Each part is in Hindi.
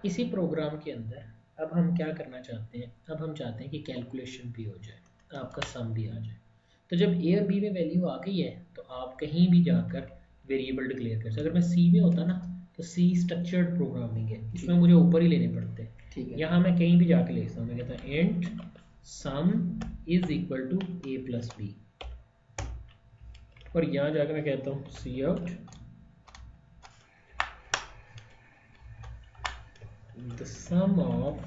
इसी प्रोग्राम के अंदर अब हम क्या करना चाहते हैं, अब हम चाहते हैं कि कैलकुलेशन भी हो जाए, आपका सम भी आ जाए। तो जब ए और बी में वैल्यू आ गई है तो आप कहीं भी जाकर वेरिएबल डिक्लेयर कर सकते। अगर मैं सी में होता ना तो सी स्ट्रक्चर्ड प्रोग्रामिंग है, इसमें मुझे ऊपर ही लेने पड़ते हैं। ठीक है। यहाँ मैं कहीं भी जाके ले सकता हूँ, मैं कहता हूँ int sum is equal to a plus b, और यहाँ जाकर मैं कहता हूँ cout the sum of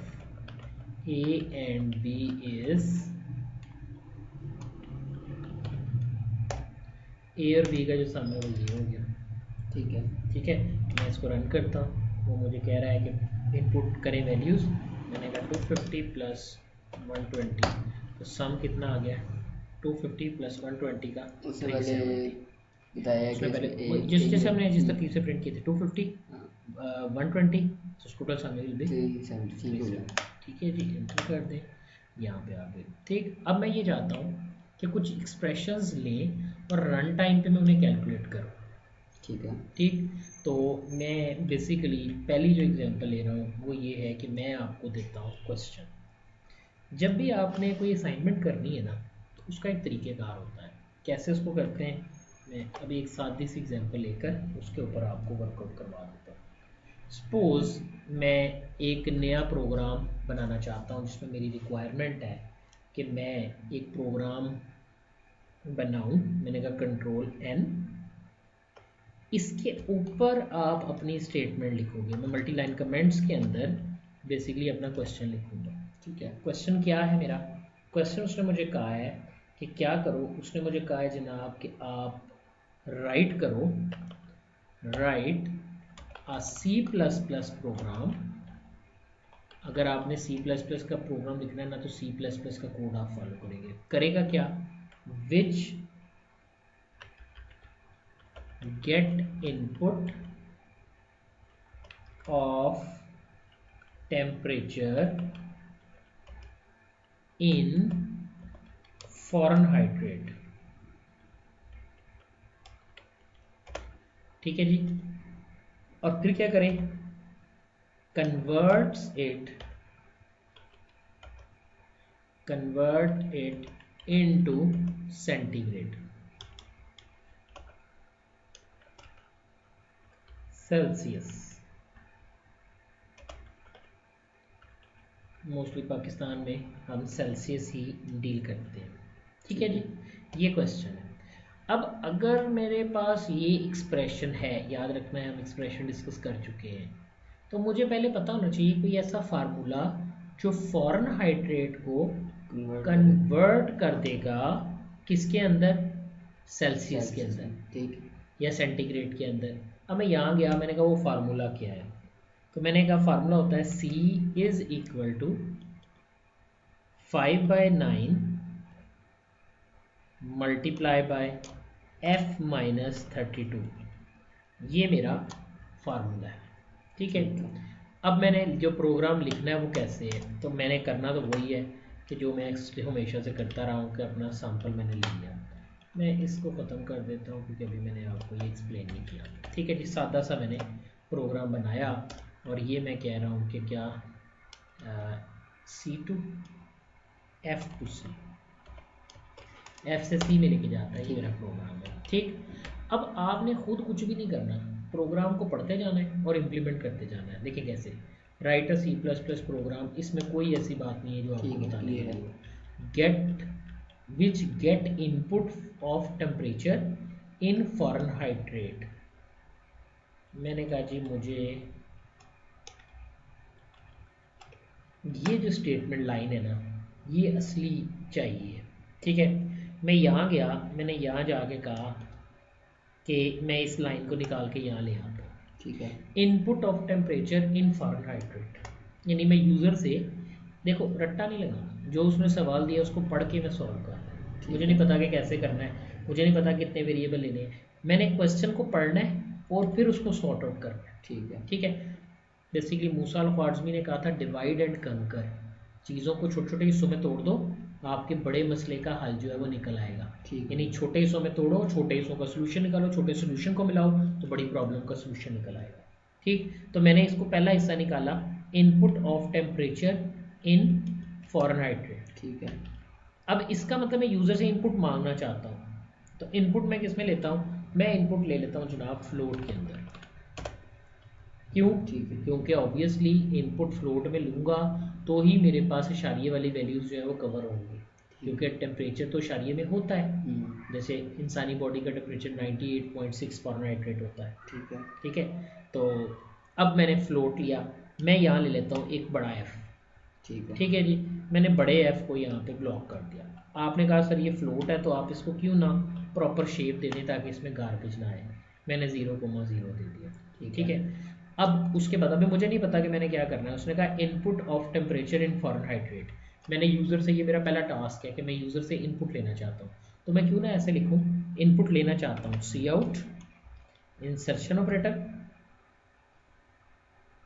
a and b is a और b का जो सम है वो ये हो गया। ठीक है। ठीक है, मैं इसको रन करता हूँ, वो मुझे कह रहा है कि इनपुट करें वैल्यूज़। मैंने कहा 250 प्लस 120, तो सम कितना आ गया 250 प्लस 120 का उससे 370। पहले बताया कि उसमें पहले इसमें जिस जैसे हमने जिस तरतीब से प्रिंट किए थे 250 120, तो टोटल सम विल बी 370। ठीक है जी, एंटर कर दें यहाँ पे आ गए। ठीक, अब मैं ये चाहता हूँ कि कुछ एक्सप्रेशंस लें और रन टाइम पे मैं उन्हें कैलकुलेट करूँ। ठीक है। ठीक, तो मैं बेसिकली पहली जो एग्जांपल ले रहा हूँ वो ये है कि मैं आपको देता हूँ क्वेश्चन। जब भी आपने कोई असाइनमेंट करनी है ना तो उसका एक तरीक़ेकार होता है, कैसे उसको करते हैं। मैं अभी एक सादी सी एग्जांपल लेकर उसके ऊपर आपको वर्कआउट करवा देता हूँ। सपोज़ मैं एक नया प्रोग्राम बनाना चाहता हूँ जिसमें मेरी रिक्वायरमेंट है कि मैं एक प्रोग्राम बनाऊँ। मैंने कहा कंट्रोल एन, इसके ऊपर आप अपनी स्टेटमेंट लिखोगे। मैं मल्टी लाइन कमेंट्स के अंदर बेसिकली अपना क्वेश्चन लिखूंगा। ठीक है, क्वेश्चन क्या है मेरा, क्वेश्चन उसने मुझे कहा है कि क्या करो, उसने मुझे कहा है जनाब कि आप राइट करो, राइट आ सी प्लस प्लस प्रोग्राम। अगर आपने सी प्लस प्लस का प्रोग्राम लिखना है ना तो सी प्लस प्लस का कोड आप फॉलो करेंगे। करेगा क्या, विच get input of temperature in Fahrenheit rate। ठीक है जी, और फिर क्या करें, convert it into centigrade, Celsius. Mostly Pakistan में हम सेल्सियस ही डील करते हैं। ठीक है जी, ये क्वेश्चन है। अब अगर मेरे पास ये एक्सप्रेशन है, याद रखना है हम एक्सप्रेशन डिस्कस कर चुके हैं, तो मुझे पहले पता होना चाहिए कोई ऐसा फार्मूला जो फॉरेनहाइट रेट को कन्वर्ट कर देगा किसके अंदर, सेल्सियस के अंदर, ठीक, या सेंटीग्रेड के अंदर। अब मैं यहाँ गया, मैंने कहा वो फार्मूला क्या है, तो मैंने कहा फार्मूला होता है C is equal to 5/9 multiply by F minus 32, ये मेरा फार्मूला है। ठीक है, अब मैंने जो प्रोग्राम लिखना है वो कैसे है, तो मैंने करना तो वही है कि जो मैं हमेशा से करता रहा हूँ कि अपना सैंपल मैंने ले लिया। मैं इसको ख़त्म कर देता हूँ क्योंकि अभी मैंने आपको ये एक्सप्लेन नहीं किया। ठीक है जी, सादा सा मैंने प्रोग्राम बनाया और ये मैं कह रहा हूँ कि क्या C to F to C, F से C में लेके जाता है, ये मेरा प्रोग्राम है। ठीक, अब आपने खुद कुछ भी नहीं करना, प्रोग्राम को पढ़ते जाना है और इम्प्लीमेंट करते जाना है। देखिए कैसे, राइट अ C++ प्रोग्राम, इसमें कोई ऐसी बात नहीं है जो आपको बतानी है। Get which get input of temperature in Fahrenheit rate। मैंने कहा जी मुझे ये जो स्टेटमेंट लाइन है ना ये असली चाहिए। ठीक है, मैं यहाँ गया, मैंने यहाँ जाके कहा कि मैं इस लाइन को निकाल के यहाँ ले आता हूँ। ठीक है, input of temperature in Fahrenheit rate, यानी मैं यूज़र से, देखो रट्टा नहीं लगाना, जो उसने सवाल दिया उसको पढ़ के मैं सॉल्व करना है। मुझे नहीं पता कि कैसे करना है, मुझे नहीं पता कितने वेरिएबल लेने हैं, मैंने क्वेश्चन को पढ़ना है और फिर उसको सॉर्ट आउट करना है। ठीक है, ठीक है, बेसिकली मूसा अल ख्वारिज़मी ने कहा था डिवाइड एंड कंकर, चीज़ों को छोटे छोटे हिस्सों में तोड़ दो, आपके बड़े मसले का हल जो है वो निकल आएगा। यानी छोटे हिस्सों में तोड़ो, छोटे हिस्सों का सोल्यूशन निकालो, छोटे सोल्यूशन को मिलाओ तो बड़ी प्रॉब्लम का सोल्यूशन निकल आएगा। ठीक, तो मैंने इसको पहला हिस्सा निकाला, input of temperature in Fahrenheit rate. ठीक है। अब इसका मतलब मैं यूज़र से इनपुट मांगना चाहता हूँ, तो इनपुट मैं किस में लेता हूँ, मैं इनपुट ले लेता हूँ जनाब फ्लोट के अंदर। क्यों? ठीक है। क्योंकि ऑब्वियसली इनपुट फ्लोट में लूँगा तो ही मेरे पास इशारिये वाली वैल्यूज़ जो है वो कवर होंगी, क्योंकि टेम्परेचर तो इशारिये में होता है। जैसे इंसानी बॉडी का टेम्परेचर 98.6 फ़ारेनहाइट रेट होता है। ठीक है। ठीक है, तो अब मैंने फ्लोट लिया, मैं यहाँ ले लेता हूँ एक बड़ा एफ़। ठीक है। ठीक है जी, मैंने बड़े एफ़ को यहाँ पे ब्लॉक कर दिया। आपने कहा सर ये फ्लोट है तो आप इसको क्यों ना प्रॉपर शेप दे दें ताकि इसमें गार्बेज ना आए। मैंने 0,0 दे दिया। ठीक है, अब उसके बाद अभी मुझे नहीं पता कि मैंने क्या करना है। उसने कहा input of temperature in Fahrenheit rate. मैंने यूज़र से, ये मेरा पहला टास्क है कि मैं यूज़र से इनपुट लेना चाहता हूँ, तो मैं क्यों ना ऐसे लिखूँ, इनपुट लेना चाहता हूँ, सी आउट इंसर्शन ऑपरेटर।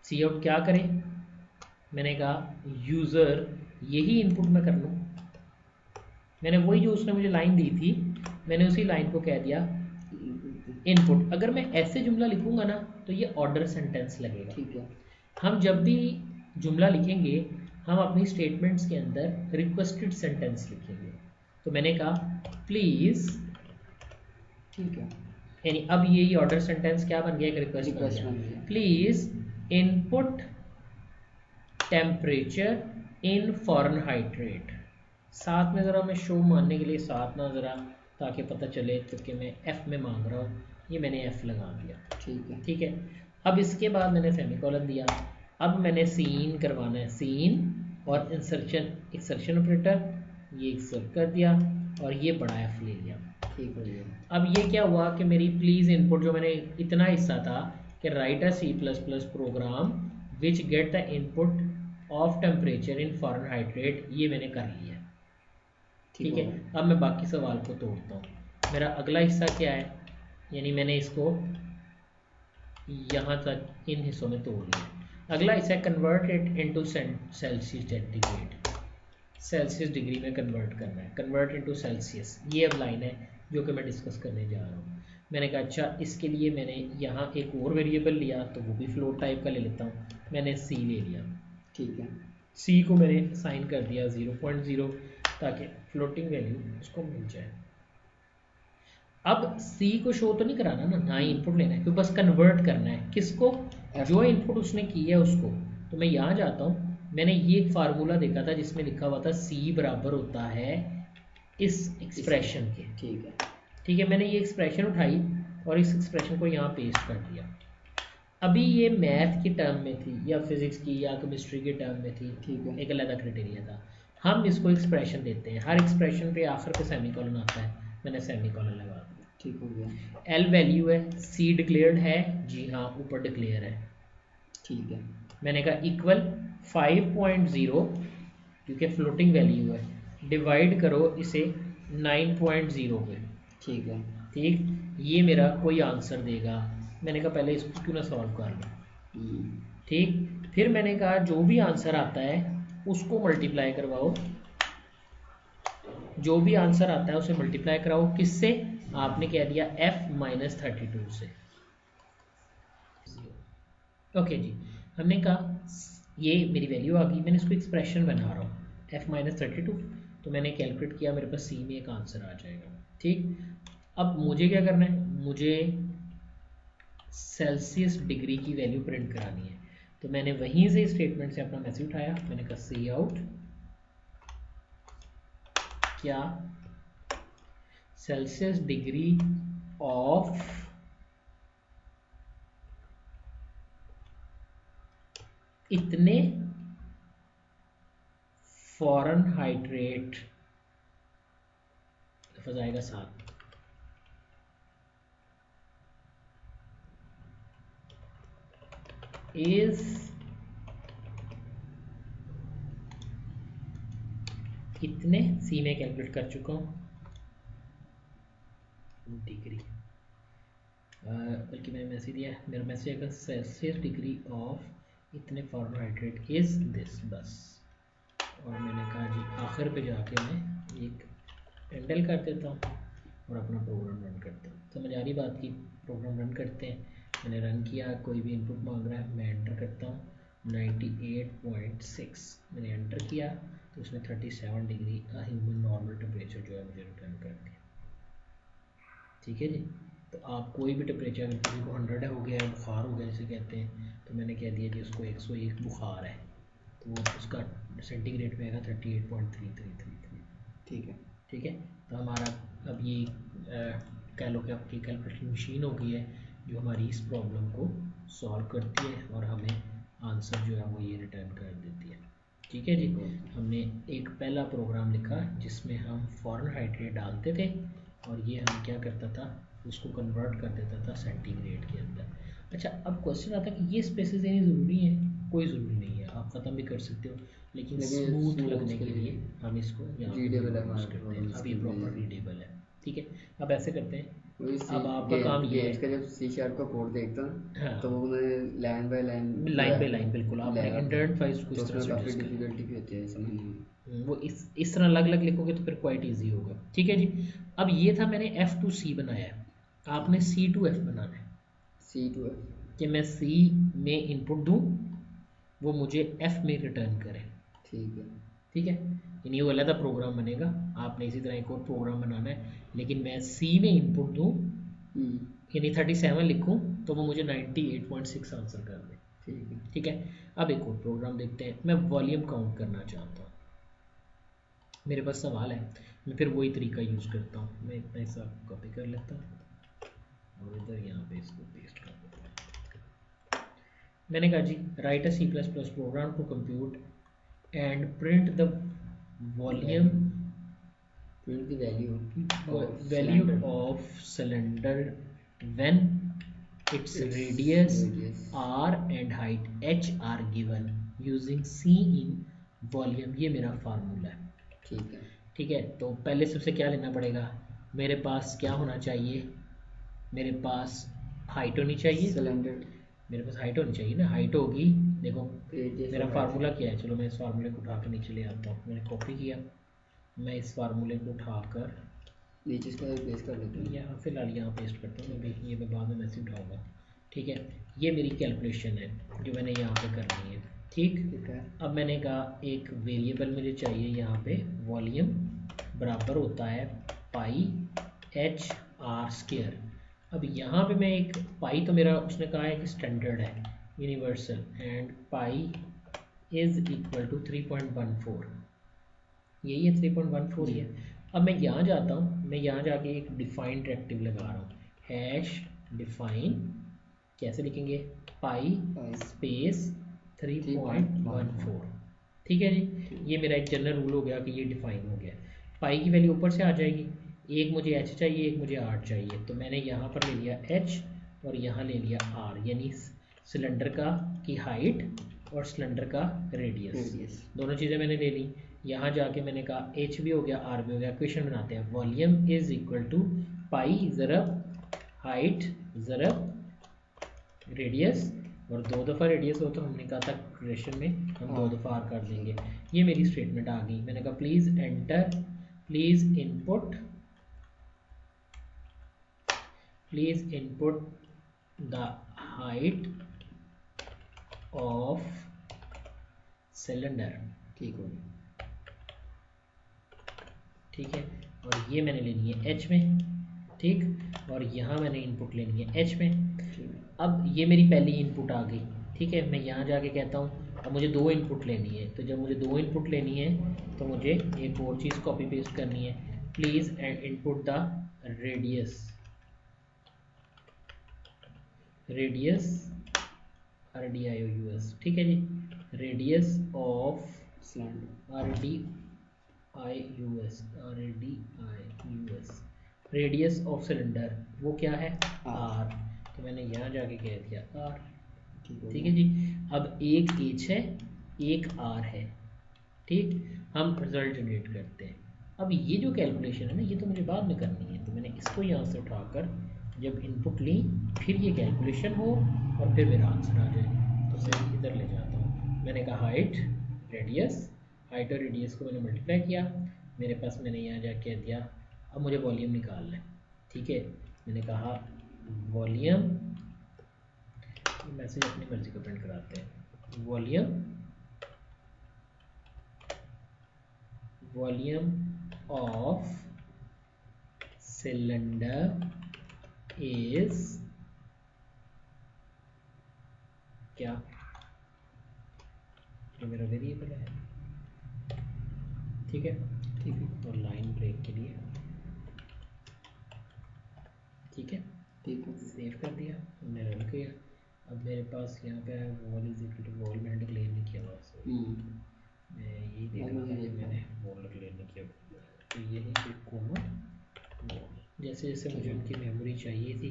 सी आउट क्या करें, मैंने कहा यूज़र यही इनपुट मैं कर लूँ। मैंने वही जो उसने मुझे लाइन दी थी, मैंने उसी लाइन को कह दिया इनपुट। अगर मैं ऐसे जुमला लिखूंगा ना तो ये ऑर्डर सेंटेंस लगेगा। ठीक है। हम जब भी जुमला लिखेंगे हम अपनी स्टेटमेंट्स के अंदर रिक्वेस्टेड सेंटेंस लिखेंगे। तो मैंने कहा प्लीज़, ठीक है, यानी अब ये ऑर्डर सेंटेंस क्या बन गया, एक रिक्वेस्ट बन गया। Please input temperature in Fahrenheit rate. साथ में ज़रा मैं शो मानने के लिए साथ ना ज़रा, ताकि पता चले तो कि मैं एफ़ में मांग रहा हूँ, ये मैंने एफ़ लगा दिया। ठीक है। ठीक है, अब इसके बाद मैंने सेमीकोलन दिया। अब मैंने सीन करवाना है, सीन और इंसर्शन ऑपरेटर, ये इंसर्ट कर दिया और ये बड़ा एफ़ ले लिया। ठीक हो गया। अब ये क्या हुआ कि मेरी प्लीज़ इनपुट जो मैंने इतना हिस्सा था कि write a C++ program which get the input of temperature in Fahrenheit rate, ये मैंने कर लिया। ठीक है, अब मैं बाकी सवाल को तोड़ता हूँ। मेरा अगला हिस्सा क्या है, यानी मैंने इसको यहाँ तक इन हिस्सों में तोड़ लिया। अगला हिस्सा है convert it into Celsius centigrade. Celsius degree में कन्वर्ट करना है, कन्वर्ट इनटू सेल्सियस। ये अब लाइन है जो कि मैं डिस्कस करने जा रहा हूँ। मैंने कहा अच्छा इसके लिए मैंने यहाँ एक और वेरिएबल लिया, तो वो भी फ्लोट टाइप का ले लेता हूँ। मैंने सी ले लिया। ठीक है, सी को मैंने साइन कर दिया 0.0 ताकि फ्लोटिंग वैल्यू उसको मिल जाए। अब सी को शो तो नहीं कराना ना ही इनपुट लेना है, क्योंकि बस कन्वर्ट करना है किसको, जो इनपुट उसने की है उसको। तो मैं यहाँ जाता हूँ, मैंने ये एक फार्मूला देखा था जिसमें लिखा हुआ था सी बराबर होता है इस एक्सप्रेशन के। ठीक है। ठीक है, मैंने ये एक्सप्रेशन उठाई और इस एक्सप्रेशन को यहाँ पेस्ट कर दिया। अभी ये मैथ की टर्म में थी या फिजिक्स की या केमिस्ट्री की टर्म में थी। ठीक है, एक अलग क्राइटेरिया था। हम इसको एक्सप्रेशन देते हैं, हर एक्सप्रेशन पे आखिर पे सेमीकोलन आता है, मैंने सेमीकोलन लगा दिया। ठीक हो गया। एल वैल्यू है, सी डिक्लेयर्ड है, जी हाँ ऊपर डिक्लेयर है। ठीक है, मैंने कहा इक्वल 5.0 क्योंकि फ्लोटिंग वैल्यू है, डिवाइड करो इसे 9.0 पे। ठीक है। ठीक, ये मेरा कोई आंसर देगा। मैंने कहा पहले इसको क्यों ना सॉल्व कर लो। ठीक, फिर मैंने कहा जो भी आंसर आता है उसको मल्टीप्लाई करवाओ, जो भी आंसर आता है उसे मल्टीप्लाई कराओ किससे, आपने कह दिया f-32 से। ओके जी, हमने कहा ये मेरी वैल्यू आ गई, मैंने इसको एक्सप्रेशन बना रहा हूँ f-32, तो मैंने कैलकुलेट किया, मेरे पास सी में एक आंसर आ जाएगा। ठीक, अब मुझे क्या करना है, मुझे सेल्सियस डिग्री की वैल्यू प्रिंट करानी है। तो मैंने वहीं से स्टेटमेंट से अपना मैसेज उठाया, मैंने कहा सी आउट क्या सेल्सियस डिग्री ऑफ इतने फ़ारेनहाइट रेट, लफ्ज़ आएगा साथ, इज कितने, सी में कैलकुलेट कर चुका हूँ डिग्री, बल्कि मैंने मैसेज दिया, मेरा मैसेज आएगा सेल्सियस डिग्री ऑफ इतने फ़ारेनहाइट रेट इज दिस, बस। और मैंने कहा जी आखिर पे जाके मैं एक हैंडल कर देता हूँ और अपना प्रोग्राम रन करता हूँ। समझ आ रही बात की, प्रोग्राम रन करते हैं। मैंने रन किया, कोई भी इनपुट मांग रहा है मैं एंटर करता हूँ, 98.6 मैंने एंटर किया तो उसने 37 डिग्री ह्यूमन नॉर्मल टेम्परेचर जो है मुझे रिटर्न कर दिया। ठीक है जी। तो आप कोई भी टेम्परेचर, अगर किसी को 100 हो गया है, बुखार हो गया जिसे कहते हैं, तो मैंने कह दिया जी उसको 101 बुखार है, तो उसका सेंटीग्रेड में आएगा 38.333। ठीक है। ठीक है। तो हमारा अब ये कह लो कि आपकी कैलकुलेशन मशीन हो गई है जो हमारी इस प्रॉब्लम को सॉल्व करती है और हमें आंसर जो है वो ये रिटर्न कर देती है। ठीक है जी। हमने एक पहला प्रोग्राम लिखा जिसमें हम फ़ारेनहाइट डालते थे और ये हम क्या करता था, उसको कन्वर्ट कर देता था सेंटीग्रेड के अंदर। अच्छा, अब क्वेश्चन आता है कि ये स्पेसिस देनी ज़रूरी है? कोई ज़रूरी नहीं है, आप ख़त्म भी कर सकते हो, लेकिन स्मूथ लगने के लिए हम इसको यहाँ पे यूज़ करते हैं। अब ये प्रॉपर रीडेबल है। ठीक है। अब ऐसे करते हैं, अब आपका काम ये है, जब C# का कोड देखता हूँ हाँ, तो वो मैं line by line by line बिल्कुल आपने इंटरनेट फाइल्स को तो इस तरह उसमें से काफ़ी एडजस्ट करना डिफिकल्टी भी होती है समझने में। वो इस तरह अलग अलग लिखोगे तो फिर क्वाइट ईजी होगा। ठीक है जी। अब ये था मैंने F2C बनाया है, आपने C2F बनाना है। C2F कि मैं C में इनपुट दूँ, वो मुझे F में रिटर्न करे। ठीक है। ठीक है। यानी वो अलग प्रोग्राम बनेगा, आपने इसी तरह एक और प्रोग्राम बनाना है, लेकिन मैं C में इनपुट दूँ यानी 37 लिखूँ तो वो मुझे 98.6 आंसर कर दे। ठीक है। ठीक है। अब एक और प्रोग्राम देखते हैं, मैं वॉल्यूम काउंट करना चाहता हूँ। मेरे पास सवाल है, मैं फिर वही तरीका यूज़ करता हूँ। मैं इतना हिस्सा कॉपी कर लेता हूँ और इधर यहाँ पे इसको पेस्ट कर देता हूँ। मैंने कहा जी write a C++ program to compute and print the volume value of cylinder when its radius r and height h are given using C in volume। ये मेरा फार्मूला है। ठीक है। ठीक है। तो पहले सबसे क्या लेना पड़ेगा, मेरे पास क्या होना चाहिए, मेरे पास हाइट होनी चाहिए, सिलेंडर मेरे पास हाइट होनी चाहिए ना, हाइट होगी, देखो Radius मेरा और फार्मूला क्या है, चलो मैं इस फार्मूले को उठा कर नीचे ले आता हूँ। मैंने कॉपी किया, मैं इस फार्मूले को उठाकर नीचे इसका पेस्ट कर लेते हैं। यहाँ फिलहाल यहाँ पेस्ट करता हूँ, मैं ये मैं बाद में मैसेज उठाऊँगा। ठीक है। ये मेरी कैलकुलेशन है जो मैंने यहाँ पे करनी है। ठीक है। अब मैंने कहा एक वेरिएबल मुझे चाहिए यहाँ पे, वॉल्यूम बराबर होता है पाई HR²। अब यहाँ पे मैं एक पाई, तो मेरा उसने कहा है कि स्टैंडर्ड है universal, and pi is equal to 3.14, यही है 3.14 ही है। अब मैं यहाँ जाता हूँ, मैं यहाँ जाके एक डिफाइन डायरेक्टिव लगा रहा हूँ, हैश डिफाइन, कैसे लिखेंगे, पाई स्पेस 3.14। ठीक है जी। ये मेरा एक जनरल रूल हो गया कि ये डिफाइन हो गया। पाई की वैल्यू ऊपर से आ जाएगी, एक मुझे h चाहिए, एक मुझे r चाहिए, तो मैंने यहाँ पर ले लिया h और यहाँ ले लिया r, यानी सिलेंडर का की हाइट और सिलेंडर का रेडियस, दोनों चीज़ें मैंने ले ली। यहाँ जाके मैंने कहा h भी हो गया r भी हो गया, इक्वेशन बनाते हैं, volume is equal to pi ज़रब हाइट ज़रब रेडियस, और दो दफ़ा रेडियस हो तो हमने कहा था क्वेश्चन में हम दो दफ़ा r कर देंगे। ये मेरी स्टेटमेंट आ गई। मैंने कहा please enter, please input the height of cylinder. ठीक हो गया। ठीक है। और ये मैंने लेनी है h में, ठीक, और यहाँ मैंने इनपुट लेनी है h में। अब ये मेरी पहली इनपुट आ गई। ठीक है। मैं यहाँ जाके कहता हूँ अब मुझे दो इनपुट लेनी है, तो जब मुझे दो इनपुट लेनी है तो मुझे एक और चीज़ कॉपी पेस्ट करनी है, please input the radius RDIOUS। ठीक है जी, radius of RDIUS, radius of cylinder वो क्या है, R, तो मैंने यहाँ जाके कह दिया R। ठीक है जी। अब एक H है, एक R है। ठीक, हम रिजल्ट जनरेट करते हैं। अब ये जो कैलकुलेशन है ना, ये तो मुझे बाद में करनी है, तो मैंने इसको यहाँ से उठाकर जब इनपुट ली फिर ये कैलकुलेशन हो और फिर मेरा आंसर आ जाए, तो मैं इधर ले जाता हूँ। मैंने कहा हाइट और रेडियस को मैंने मल्टीप्लाई किया, मेरे पास मैंने यहाँ जा कह दिया अब मुझे वॉल्यूम निकालना है। ठीक है। मैंने कहा वॉल्यूम, मैसेज अपनी मर्जी को प्रिंट कराते हैं, वॉल्यूम ऑफ सिलेंडर इज क्या, जो मेरा वेरिएबल है, ठीक है। ठीक है और लाइन ब्रेक के लिए ठीक है, ठीक है सेव कर दिया, हमने रन किया। अब मेरे पास यहाँ पे val is equal to val मैंने डिक्लेयर नहीं किया हुआ, मैं यही देख रहा था कि मैंने वॉल डिक्लेयर नहीं किया, तो यही पे कोमा वॉल, जैसे जैसे मुझे उनकी मेमोरी चाहिए थी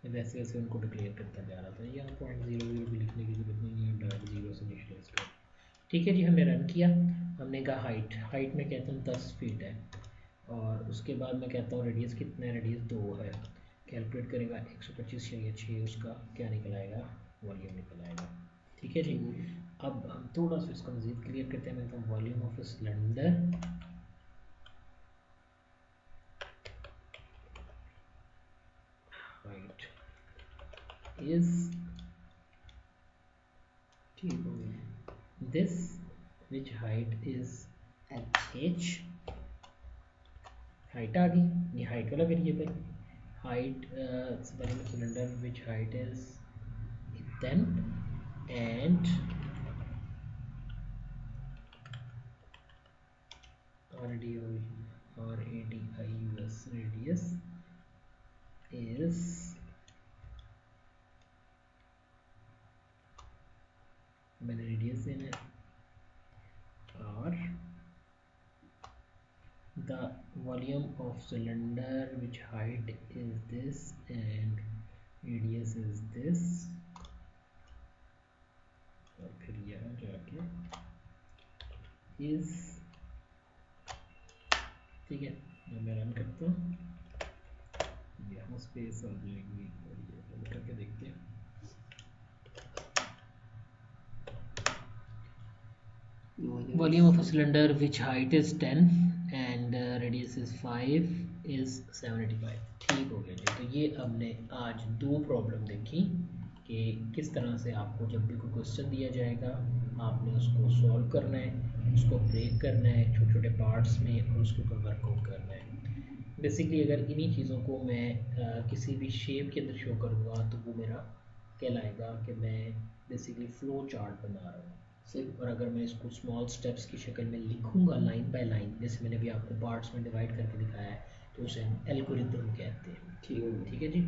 मैं वैसे वैसे उनको डिक्लेयर करता जा रहा था। यहाँ 0.00 भी लिखने की जरूरत नहीं है, डायरेक्ट 0 से इनिशियलाइज कर। ठीक है जी, हमने रन किया। हमने कहा हाइट में कहता हूँ 10 फीट है, और उसके बाद मैं कहता हूँ रेडियस कितना है, रेडियस 2 है। कैलकुलेट करेगा 125 या 6, उसका क्या निकल आएगा, वॉल्यूम निकल आएगा। ठीक है जी। अब हम थोड़ा सा इसको मजीद क्लियर करते हैं। मैं कहता हूँ volume of a cylinder height is ठीक हो गया this which height is h, height आ गई, ये हाइट वाला variable, height cylinder which height is then and radius is मैंने रेडियस देना है, और the volume of cylinder which height is this and radius is this, और फिर यहाँ जाके is, ठीक है। जब मैं रन करता हूँ यहाँ स्पेस आ जाएगी, और ये रन करके देखते हैं। Volume of a cylinder which height is 10 and radius is 5 is 785। ठीक हो गया जी। तो ये हमने आज 2 प्रॉब्लम देखी कि किस तरह से आपको जब भी कोई क्वेश्चन दिया जाएगा आपने उसको सॉल्व करना है, उसको ब्रेक करना है छोटे छोटे पार्ट्स में, और उसके ऊपर वर्कआउट करना है। बेसिकली अगर इन्हीं चीज़ों को मैं किसी भी शेप के अंदर शो करूँगा तो वो मेरा कहलाएगा कि मैं बेसिकली फ्लो चार्ट बना रहा हूँ। और अगर मैं इसको स्मॉल स्टेप्स की शक्ल में लिखूंगा लाइन बाय लाइन, जैसे मैंने भी आपको पार्ट्स में डिवाइड करके दिखाया है, तो उसे हम एल्गोरिथम कहते हैं। ठीक है जी।